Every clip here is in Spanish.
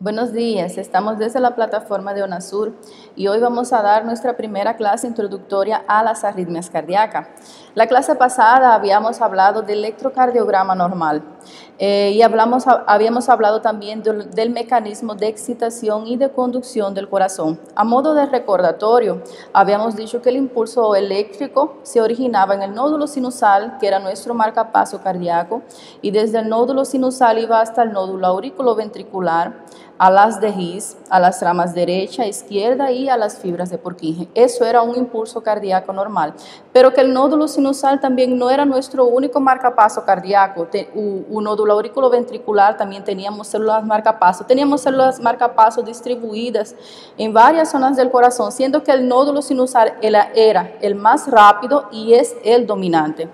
Buenos días, estamos desde la plataforma de ONASUR y hoy vamos a dar nuestra primera clase introductoria a las arritmias cardíacas. La clase pasada habíamos hablado del electrocardiograma normal y habíamos hablado también del mecanismo de excitación y de conducción del corazón. A modo de recordatorio, habíamos dicho que el impulso eléctrico se originaba en el nódulo sinusal, que era nuestro marcapaso cardíaco, y desde el nódulo sinusal iba hasta el nódulo auriculoventricular, a las de His, a las ramas derecha, izquierda y a las fibras de Purkinje. Eso era un impulso cardíaco normal, pero que el nódulo sinusal también no era nuestro único marcapaso cardíaco. Un nódulo auriculoventricular también teníamos células marcapaso distribuidas en varias zonas del corazón, siendo que el nódulo sinusal era el más rápido y es el dominante.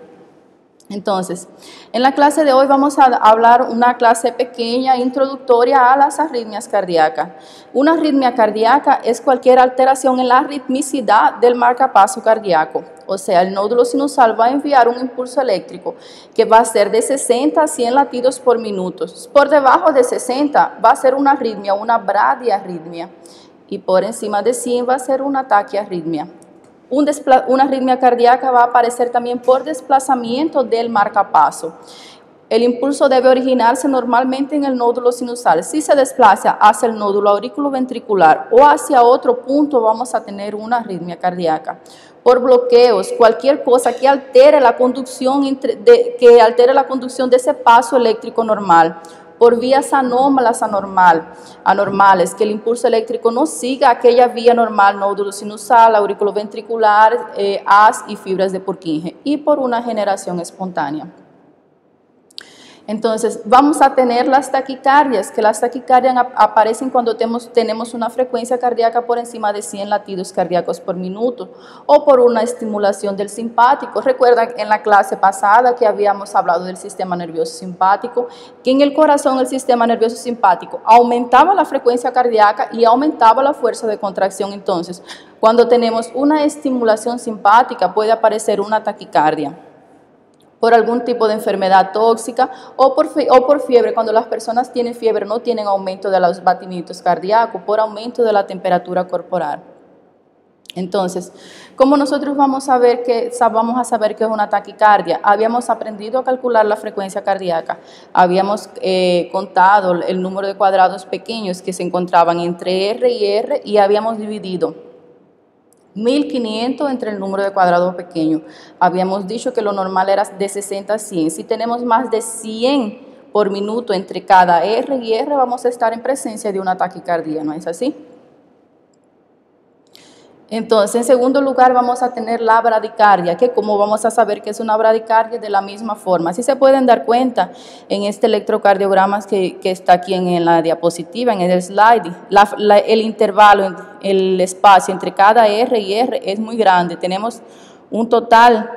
Entonces, en la clase de hoy vamos a hablar una clase pequeña, introductoria a las arritmias cardíacas. Una arritmia cardíaca es cualquier alteración en la ritmicidad del marcapaso cardíaco. O sea, el nódulo sinusal va a enviar un impulso eléctrico que va a ser de 60 a 100 latidos por minuto. Por debajo de 60 va a ser una arritmia, una bradiarritmia. Y por encima de 100 va a ser una taquiarritmia. Una arritmia cardíaca va a aparecer también por desplazamiento del marcapaso. El impulso debe originarse normalmente en el nódulo sinusal. Si se desplaza hacia el nódulo auriculoventricular o hacia otro punto, vamos a tener una arritmia cardíaca. Por bloqueos, cualquier cosa que altere la conducción de ese paso eléctrico normal. Por vías anormales, que el impulso eléctrico no siga aquella vía normal, nódulo sinusal, auriculoventricular, haz y fibras de Purkinje, y por una generación espontánea. Entonces, vamos a tener las taquicardias, que las taquicardias aparecen cuando tenemos una frecuencia cardíaca por encima de 100 latidos cardíacos por minuto, o por una estimulación del simpático. Recuerdan en la clase pasada que habíamos hablado del sistema nervioso simpático, que en el corazón el sistema nervioso simpático aumentaba la frecuencia cardíaca y aumentaba la fuerza de contracción. Entonces, cuando tenemos una estimulación simpática puede aparecer una taquicardia por algún tipo de enfermedad tóxica o por fiebre. Cuando las personas tienen fiebre no tienen aumento de los batimientos cardíacos, por aumento de la temperatura corporal. Entonces, ¿cómo nosotros vamos a saber que es una taquicardia? Habíamos aprendido a calcular la frecuencia cardíaca, habíamos contado el número de cuadrados pequeños que se encontraban entre R y R y habíamos dividido 1500 entre el número de cuadrados pequeño. Habíamos dicho que lo normal era de 60 a 100. Si tenemos más de 100 por minuto entre cada R y R, vamos a estar en presencia de una taquicardia, ¿no es así? Entonces, en segundo lugar, vamos a tener la bradicardia, que como vamos a saber que es una bradicardia, de la misma forma. Si se pueden dar cuenta en este electrocardiograma que está aquí en la diapositiva, en el slide, el intervalo, el espacio entre cada R y R es muy grande. Tenemos un total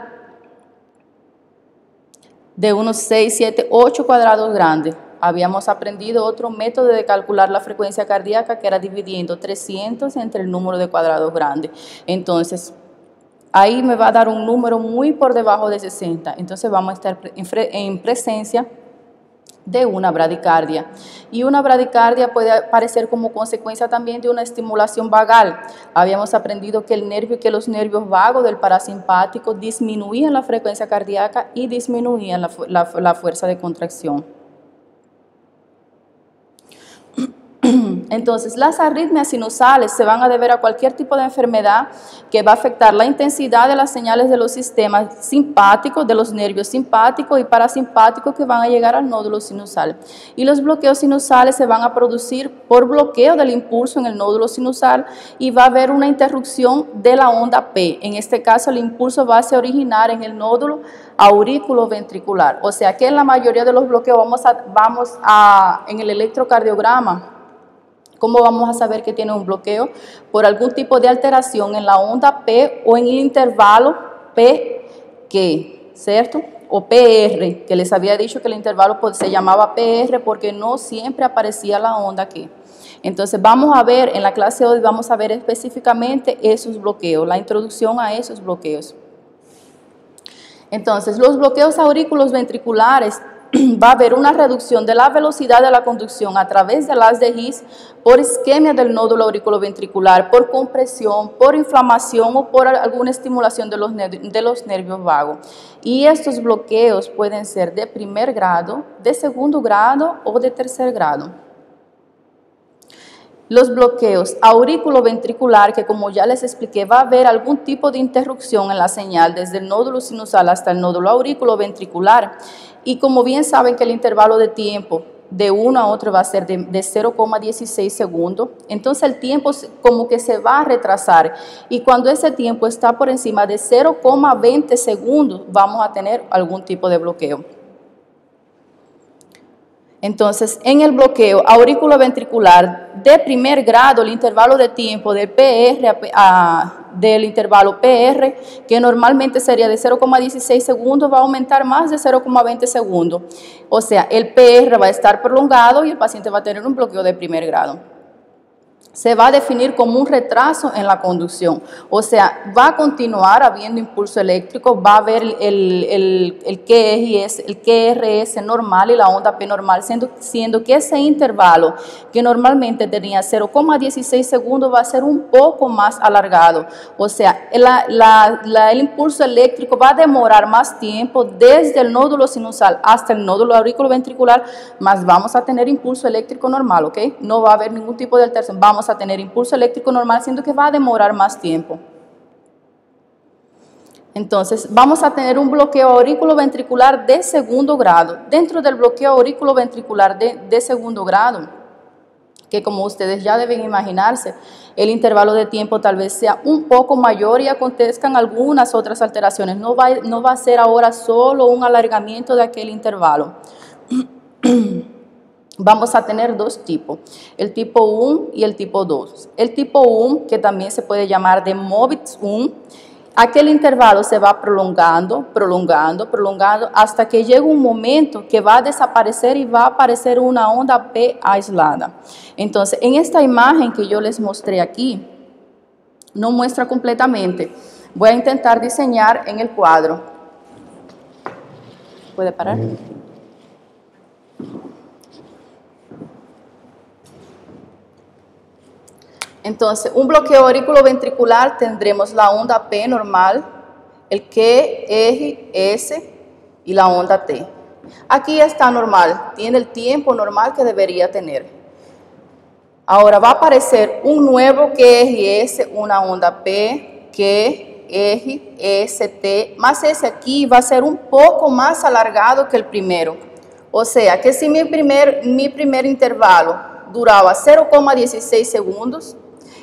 de unos 6, 7, 8 cuadrados grandes. Habíamos aprendido otro método de calcular la frecuencia cardíaca, que era dividiendo 300 entre el número de cuadrados grandes. Entonces, ahí me va a dar un número muy por debajo de 60. Entonces, vamos a estar en presencia de una bradicardia. Y una bradicardia puede aparecer como consecuencia también de una estimulación vagal. Habíamos aprendido que los nervios vagos del parasimpático disminuían la frecuencia cardíaca y disminuían la fuerza de contracción. Entonces, las arritmias sinusales se van a deber a cualquier tipo de enfermedad que va a afectar la intensidad de las señales de los sistemas simpáticos, de los nervios simpáticos y parasimpáticos que van a llegar al nódulo sinusal. Y los bloqueos sinusales se van a producir por bloqueo del impulso en el nódulo sinusal y va a haber una interrupción de la onda P. En este caso, el impulso va a originar en el nódulo auriculoventricular. O sea que en la mayoría de los bloqueos en el electrocardiograma, ¿cómo vamos a saber que tiene un bloqueo? Por algún tipo de alteración en la onda P o en el intervalo PQ, ¿cierto? O PR, que les había dicho que el intervalo se llamaba PR porque no siempre aparecía la onda Q. Entonces vamos a ver, en la clase de hoy vamos a ver específicamente esos bloqueos, la introducción a esos bloqueos. Entonces, los bloqueos aurículos ventriculares va a haber una reducción de la velocidad de la conducción a través del haz de His por isquemia del nódulo auriculoventricular, por compresión, por inflamación o por alguna estimulación de los nervios vagos. Y estos bloqueos pueden ser de primer grado, de segundo grado o de tercer grado. Los bloqueos auriculoventricular, que como ya les expliqué, va a haber algún tipo de interrupción en la señal desde el nódulo sinusal hasta el nódulo auriculoventricular. Y como bien saben que el intervalo de tiempo de uno a otro va a ser de 0,16 segundos, entonces el tiempo como que se va a retrasar. Y cuando ese tiempo está por encima de 0,20 segundos, vamos a tener algún tipo de bloqueo. Entonces, en el bloqueo auriculoventricular de primer grado, el intervalo de tiempo del del intervalo PR, que normalmente sería de 0,16 segundos, va a aumentar más de 0,20 segundos. O sea, el PR va a estar prolongado y el paciente va a tener un bloqueo de primer grado. Se va a definir como un retraso en la conducción, o sea, va a continuar habiendo impulso eléctrico, va a haber el QRS normal y la onda P normal, siendo que ese intervalo que normalmente tenía 0,16 segundos va a ser un poco más alargado, o sea, el impulso eléctrico va a demorar más tiempo desde el nódulo sinusal hasta el nódulo auriculoventricular, más vamos a tener impulso eléctrico normal, ¿ok? No va a haber ningún tipo de alteración, vamos a tener impulso eléctrico normal, siendo que va a demorar más tiempo. Entonces, vamos a tener un bloqueo auriculoventricular de segundo grado. Dentro del bloqueo auriculoventricular de segundo grado, que como ustedes ya deben imaginarse, el intervalo de tiempo tal vez sea un poco mayor y acontezcan algunas otras alteraciones. No va a ser ahora solo un alargamiento de aquel intervalo. Vamos a tener dos tipos, el tipo 1 y el tipo 2. El tipo 1, que también se puede llamar de Movitz 1, aquel intervalo se va prolongando hasta que llega un momento que va a desaparecer y va a aparecer una onda P aislada. Entonces, en esta imagen que yo les mostré aquí, no muestra completamente. Voy a intentar diseñar en el cuadro. ¿Puede parar? Entonces, un bloqueo auriculoventricular tendremos la onda P normal, el QRS y la onda T. Aquí está normal, tiene el tiempo normal que debería tener. Ahora va a aparecer un nuevo QRS, una onda P, QRST, más ese aquí va a ser un poco más alargado que el primero. O sea, que si mi primer intervalo duraba 0,16 segundos,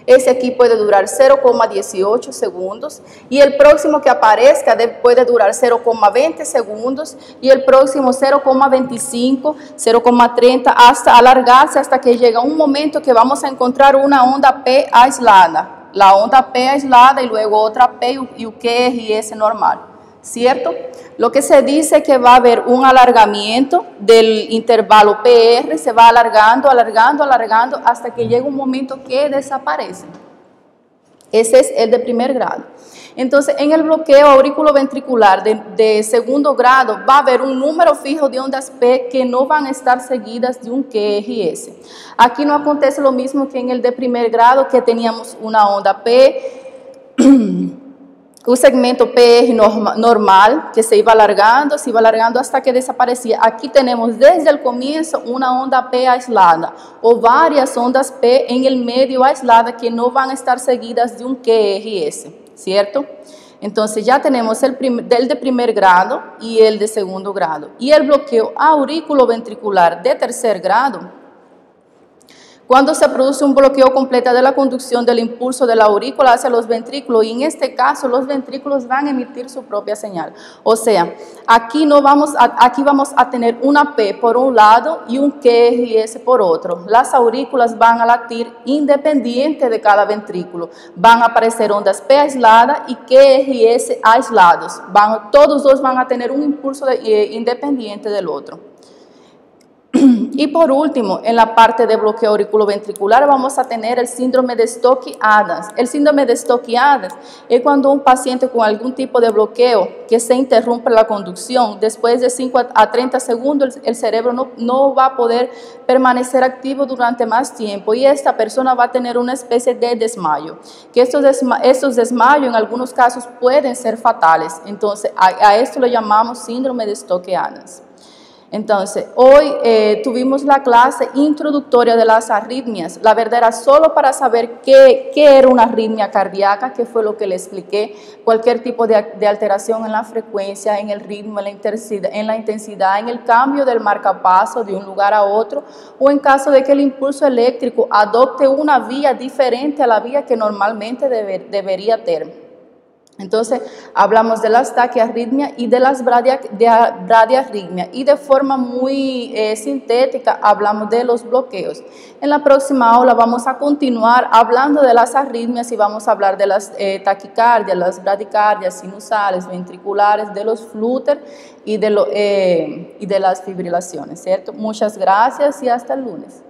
ese aquí puede durar 0,18 segundos y el próximo que aparezca puede durar 0,20 segundos y el próximo 0,25, 0,30 hasta alargarse hasta que llega un momento que vamos a encontrar una onda P aislada. La onda P aislada y luego otra P y QRS normal, ¿cierto? Lo que se dice que va a haber un alargamiento del intervalo PR, se va alargando hasta que llega un momento que desaparece. Ese es el de primer grado. Entonces, en el bloqueo auriculoventricular de segundo grado va a haber un número fijo de ondas P que no van a estar seguidas de un QRS. Aquí no acontece lo mismo que en el de primer grado, que teníamos una onda P, un segmento P normal que se iba alargando hasta que desaparecía. Aquí tenemos desde el comienzo una onda P aislada o varias ondas P en el medio aislada que no van a estar seguidas de un QRS, ¿cierto? Entonces ya tenemos el de primer grado y el de segundo grado. Y el bloqueo auriculoventricular de tercer grado, cuando se produce un bloqueo completo de la conducción del impulso de la aurícula hacia los ventrículos, y en este caso los ventrículos van a emitir su propia señal. O sea, aquí vamos a tener una P por un lado y un QRS por otro. Las aurículas van a latir independiente de cada ventrículo. Van a aparecer ondas P aisladas y QRS aislados. Todos dos van a tener un impulso independiente del otro. Y por último, en la parte de bloqueo auriculoventricular vamos a tener el síndrome de Stokely-Adams. El síndrome de Stokely-Adams es cuando un paciente con algún tipo de bloqueo que se interrumpe la conducción, después de 5 a 30 segundos el cerebro no va a poder permanecer activo durante más tiempo y esta persona va a tener una especie de desmayo, que estos desmayos en algunos casos pueden ser fatales. Entonces, a esto lo llamamos síndrome de Stokely-Adams. Entonces, hoy tuvimos la clase introductoria de las arritmias. La verdad era solo para saber qué era una arritmia cardíaca, qué fue lo que le expliqué, cualquier tipo de alteración en la frecuencia, en el ritmo, en la intensidad, en el cambio del marcapaso de un lugar a otro, o en caso de que el impulso eléctrico adopte una vía diferente a la vía que normalmente debería tener. Entonces, hablamos de las taquiarritmias y de las bradiarritmias y de forma muy sintética hablamos de los bloqueos. En la próxima aula vamos a continuar hablando de las arritmias y vamos a hablar de las taquicardias, las bradicardias, sinusales, ventriculares, de los flúter y de las fibrilaciones, ¿cierto? Muchas gracias y hasta el lunes.